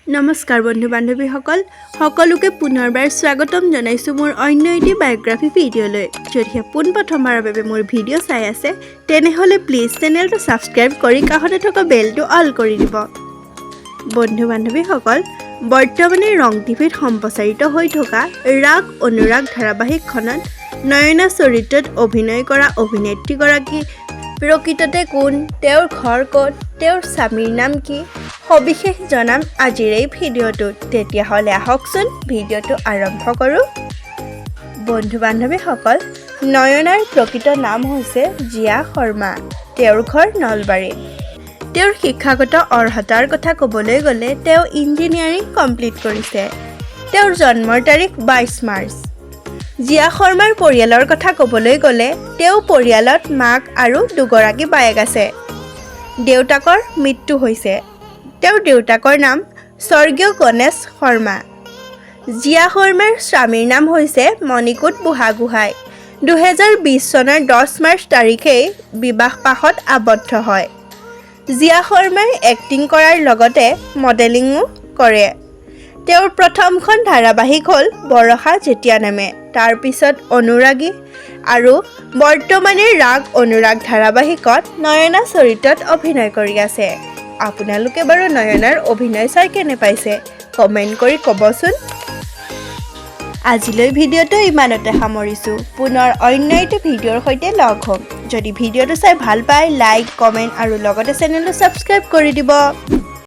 নমস্কাৰ বন্ধু বান্ধৱীসকল সকলোকে পুনৰবাৰ স্বাগতম জনাইছো মোৰ অন্য এটি বায়োগ্ৰাফি ভিডিঅ'লৈ যদি পোনপ্ৰথমবাৰৰ বাবে মোৰ ভিডিঅ' চাই আছে তেনেহলে প্লিজ চেনেলটো সাবস্ক্ৰাইব কৰি কাষতে থকা বেলটো অল কৰি দিব বন্ধু বান্ধৱীসকল বৰ্তমানে ৰং টিভিত সম্প্ৰচাৰিত হৈ থকা ৰাগ অনুৰাগ ধাৰাবাহিকখনত নয়না চৰিত্ৰত অভিনয় কৰা অভিনেত্ৰীগৰাকী প্ৰকৃততে কোন তেওঁৰ ঘৰ ক'ত তেওঁৰ স্বামীৰ নাম কি সবিশেষ জনাম আজিৰ এই ভিডিঅ'টোত তেতিয়াহ'লে আহকচোন ভিডিঅ'টো আৰম্ভ কৰোঁ বন্ধু বান্ধৱীসকল নয়নাৰ প্ৰকৃত নাম হৈছে জিয়া শৰ্মা তেওঁৰ ঘৰ নলবাৰীত তেওঁৰ শিক্ষাগত অৰ্হতাৰ কথা ক'বলৈ গ'লে তেওঁ ইঞ্জিনিয়াৰিং কমপ্লিট কৰিছে তেওঁৰ জন্মৰ তাৰিখ 22 মাৰ্চ জিয়া শৰ্মাৰ পৰিয়ালৰ কথা ক'বলৈ গ'লে তেওঁ পৰিয়ালত মাক আৰু দুগৰাকী বায়েক আছে দেউতাকৰ মৃত্যু হৈছে তেওঁৰ দেউতাকৰ নাম স্বৰ্গীয় গণেশ শৰ্মা জিয়া শৰ্মাৰ স্বামীৰ নাম হৈছে মণিকুট বুঢ়াগোহাঁই 2020 চনৰ 10 মাৰ্চ তাৰিখে বিবাহপাশত আবদ্ধ হয় জিয়া শৰ্মাই এক্টিং কৰাৰ লগতে মডেলিঙো কৰে তেওঁৰ প্ৰথমখন ধাৰাবাহিক হ'ল বৰষা যেতিয়া নামে তাৰ পিছত অনুৰাগী আৰু বৰ্তমানে ৰাগ অনুৰাগ ধাৰাবাহিকত নয়না চৰিত্ৰত অভিনয় কৰি আছে আপোনালোকে বাৰু নয়নাৰ অভিনয় চাই কেনে পাইছে কমেন্ট কৰি ক'বচোন আজিলৈ ভিডিঅ'টো ইমানতে সামৰিছো পুনৰ অন্য এটা ভিডিঅ'ৰ সৈতে লগ হ'ম যদি ভিডিঅ'টো চাই ভাল পায় লাইক কমেন্ট আৰু লগতে চেনেলটো সাবস্ক্ৰাইব কৰি দিব